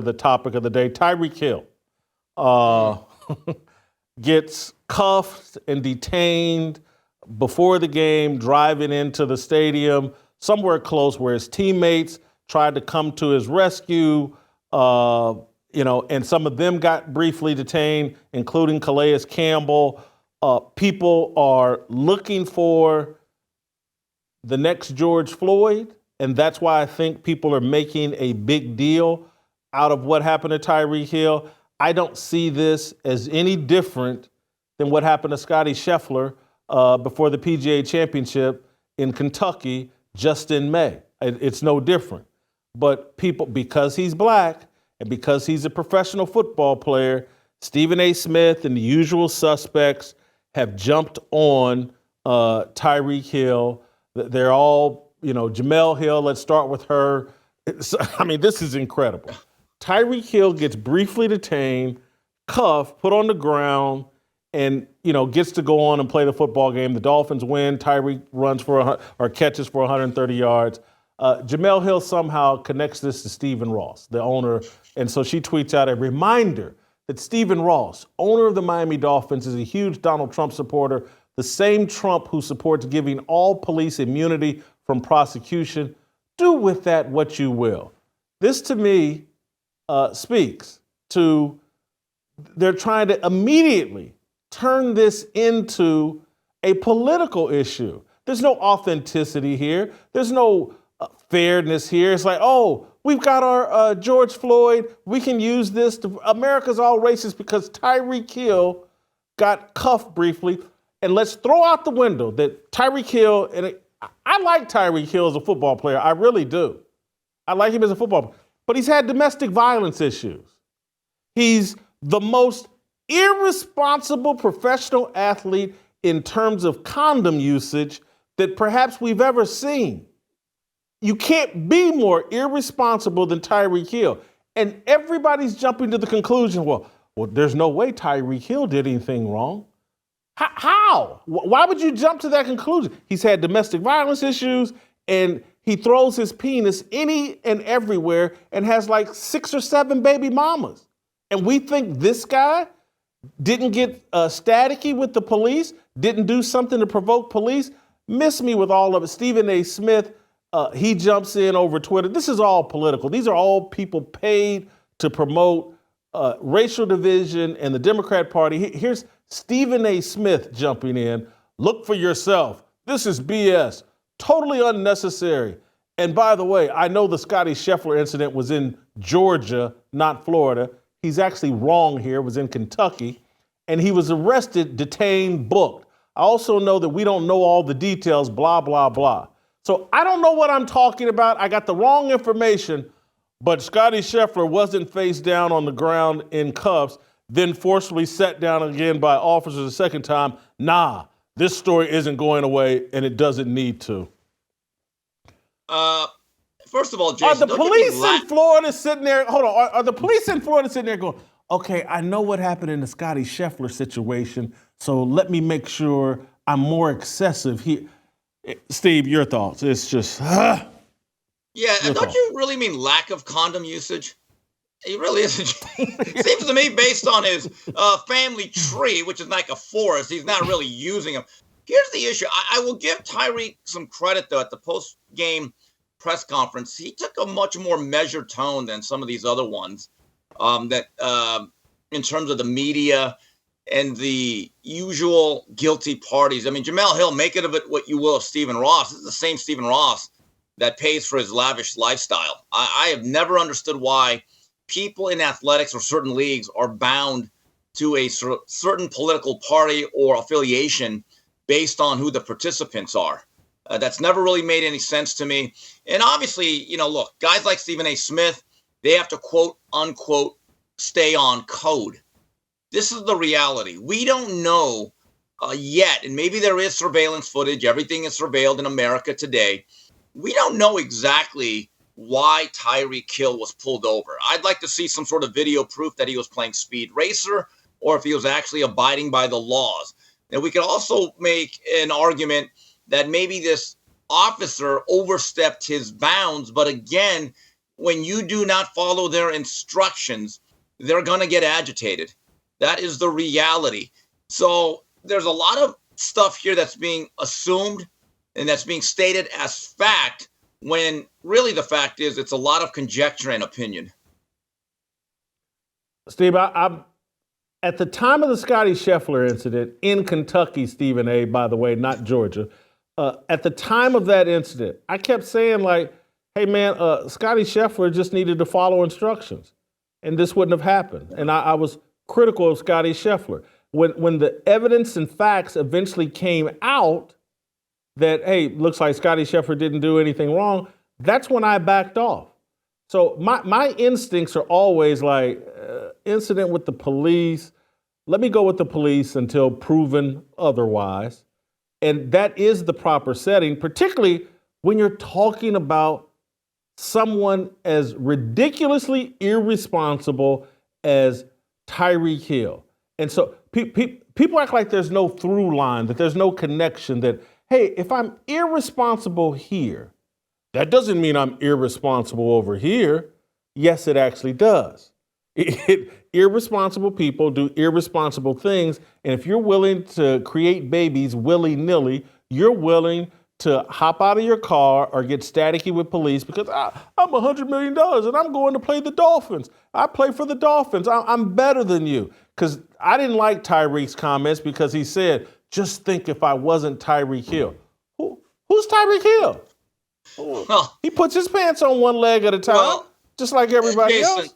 the topic of the day. Tyreek Hill gets cuffed and detained before the game, driving into the stadium, somewhere close where his teammates tried to come to his rescue, and some of them got briefly detained, including Calais Campbell. People are looking for the next George Floyd, and that's why I think people are making a big deal out of what happened to Tyreek Hill. I don't see this as any different than what happened to Scottie Scheffler before the PGA Championship in Kentucky just in May. It's no different. But people, because he's black and because he's a professional football player, Stephen A. Smith and the usual suspects have jumped on Tyreek Hill. They're all, Jamel Hill, let's start with her. This is incredible. Tyreek Hill gets briefly detained, cuffed, put on the ground, and, gets to go on and play the football game. The Dolphins win. Tyreek runs catches for 130 yards. Jamel Hill somehow connects this to Stephen Ross, the owner. And so she tweets out a reminder that Stephen Ross, owner of the Miami Dolphins, is a huge Donald Trump supporter, the same Trump who supports giving all police immunity from prosecution. Do with that what you will. This, to me, speaks to they're trying to immediately turn this into a political issue. There's no authenticity here. There's no fairness here. It's like, we've got our George Floyd. We can use this. America's all racist because Tyreek Hill got cuffed briefly. And let's throw out the window that Tyreek Hill, and I like Tyreek Hill as a football player. I really do. I like him as a football player. But he's had domestic violence issues. He's the most irresponsible professional athlete in terms of condom usage that perhaps we've ever seen. You can't be more irresponsible than Tyreek Hill. And everybody's jumping to the conclusion, well, there's no way Tyreek Hill did anything wrong. How? Why would you jump to that conclusion? He's had domestic violence issues, and he throws his penis any and everywhere and has like 6 or 7 baby mamas. And we think this guy didn't get staticky with the police, didn't do something to provoke police? Miss me with all of it. Stephen A. Smith, he jumps in over Twitter. This is all political. These are all people paid to promote racial division and the Democrat Party. Here's Stephen A. Smith jumping in. Look for yourself. This is BS. Totally unnecessary. And by the way, I know the Scottie Scheffler incident was in Georgia, not Florida. He's actually wrong here. It was in Kentucky. And he was arrested, detained, booked. I also know that we don't know all the details, blah, blah, blah. So I don't know what I'm talking about. I got the wrong information, but Scottie Scheffler wasn't face down on the ground in cuffs, then forcibly set down again by officers a second time. Nah, this story isn't going away, and it doesn't need to. First of all, Jason, are the police in Florida sitting there? Hold on. Are the police in Florida sitting there going, okay, I know what happened in the Scottie Scheffler situation, so let me make sure I'm more excessive here. Steve, your thoughts? It's just, yeah, don't you really mean lack of condom usage? He really isn't. It seems to me, based on his family tree, which is like a forest, he's not really using them. Here's the issue. I will give Tyreek some credit, though, at the post-game press conference. He took a much more measured tone than some of these other ones in terms of the media and the usual guilty parties. I mean, Jamel Hill, make it of it what you will of Stephen Ross. This is the same Stephen Ross that pays for his lavish lifestyle. I have never understood why people in athletics or certain leagues are bound to a certain political party or affiliation based on who the participants are. That's never really made any sense to me. And obviously, look, guys like Stephen A. Smith, they have to quote unquote stay on code. This is the reality. We don't know yet, and maybe there is surveillance footage. Everything is surveilled in America today. We don't know exactly why Tyreek Hill was pulled over. I'd like to see some sort of video proof that he was playing speed racer or if he was actually abiding by the laws. And we could also make an argument that maybe this officer overstepped his bounds. But again, when you do not follow their instructions, they're going to get agitated. That is the reality. So there's a lot of stuff here that's being assumed and that's being stated as fact, when really the fact is it's a lot of conjecture and opinion. Steve, I'm at the time of the Scotty Scheffler incident in Kentucky, Stephen A., by the way, not Georgia. At the time of that incident, I kept saying, like, hey, man, Scotty Scheffler just needed to follow instructions, and this wouldn't have happened. And I was critical of Scotty Scheffler. When the evidence and facts eventually came out that, hey, looks like Scotty Scheffler didn't do anything wrong, that's when I backed off. So my instincts are always like, incident with the police, let me go with the police until proven otherwise. And that is the proper setting, particularly when you're talking about someone as ridiculously irresponsible as Tyreek Hill. And so people act like there's no through line, that there's no connection, that, hey, if I'm irresponsible here, that doesn't mean I'm irresponsible over here. Yes, it actually does. Irresponsible people do irresponsible things. And if you're willing to create babies willy-nilly, you're willing to hop out of your car or get staticky with police because I'm $100 million and I'm going to play the Dolphins. I play for the Dolphins. I'm better than you. Because I didn't like Tyreek's comments because he said, just think if I wasn't Tyreek Hill. Who's Tyreek Hill? Well, he puts his pants on one leg at a time, just like everybody else.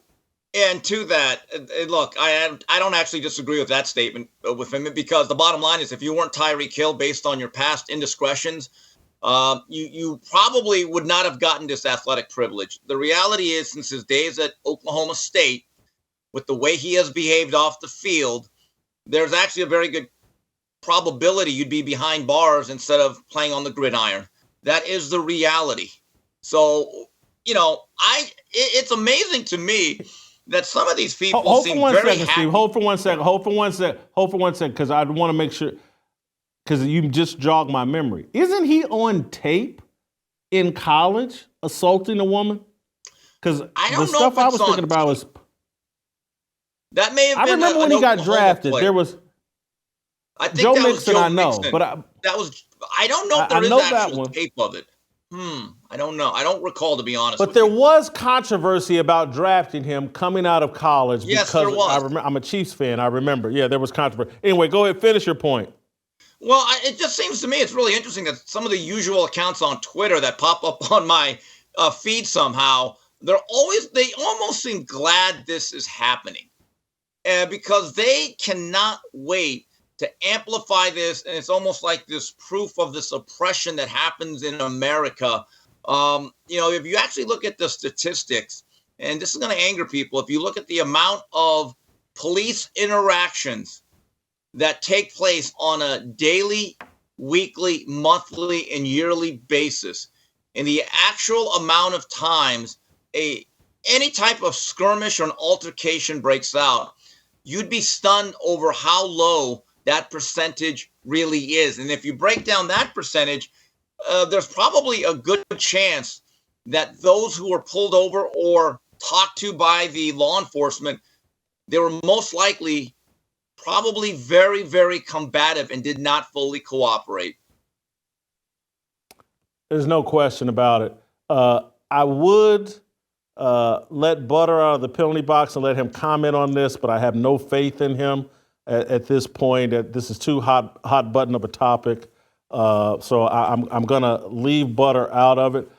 And to that, look, I don't actually disagree with that statement with him, because the bottom line is, if you weren't Tyreek Hill, based on your past indiscretions, you probably would not have gotten this athletic privilege. The reality is, since his days at Oklahoma State, with the way he has behaved off the field, there's actually a very good probability you'd be behind bars instead of playing on the gridiron. That is the reality. So, it's amazing to me that some of these people seem very happy. Steve. Hold for one second, because I want to make sure, because you just jogged my memory. Isn't he on tape in college assaulting a woman? Because the stuff I was thinking about was... That may have been. I remember when he got drafted. Player. There was... I think Joe that Mixon, was Joe I know, Mixon. but I don't know if there is actual tape of it. I don't know. I don't recall, to be honest. But there was controversy about drafting him coming out of college. Yes, there was. I'm a Chiefs fan. I remember. Yeah, there was controversy. Anyway, go ahead. Finish your point. Well, it just seems to me it's really interesting that some of the usual accounts on Twitter that pop up on my feed somehow, they almost seem glad this is happening, because they cannot wait to amplify this. And it's almost like this proof of this oppression that happens in America. If you actually look at the statistics, and this is going to anger people, if you look at the amount of police interactions that take place on a daily, weekly, monthly, and yearly basis, and the actual amount of times any type of skirmish or an altercation breaks out, you'd be stunned over how low that percentage really is. And if you break down that percentage, there's probably a good chance that those who were pulled over or talked to by the law enforcement, they were most likely probably very, very combative and did not fully cooperate. There's no question about it. I would let Butter out of the penalty box and let him comment on this, but I have no faith in him at this point. This is too hot button of a topic. So I'm going to leave Butter out of it.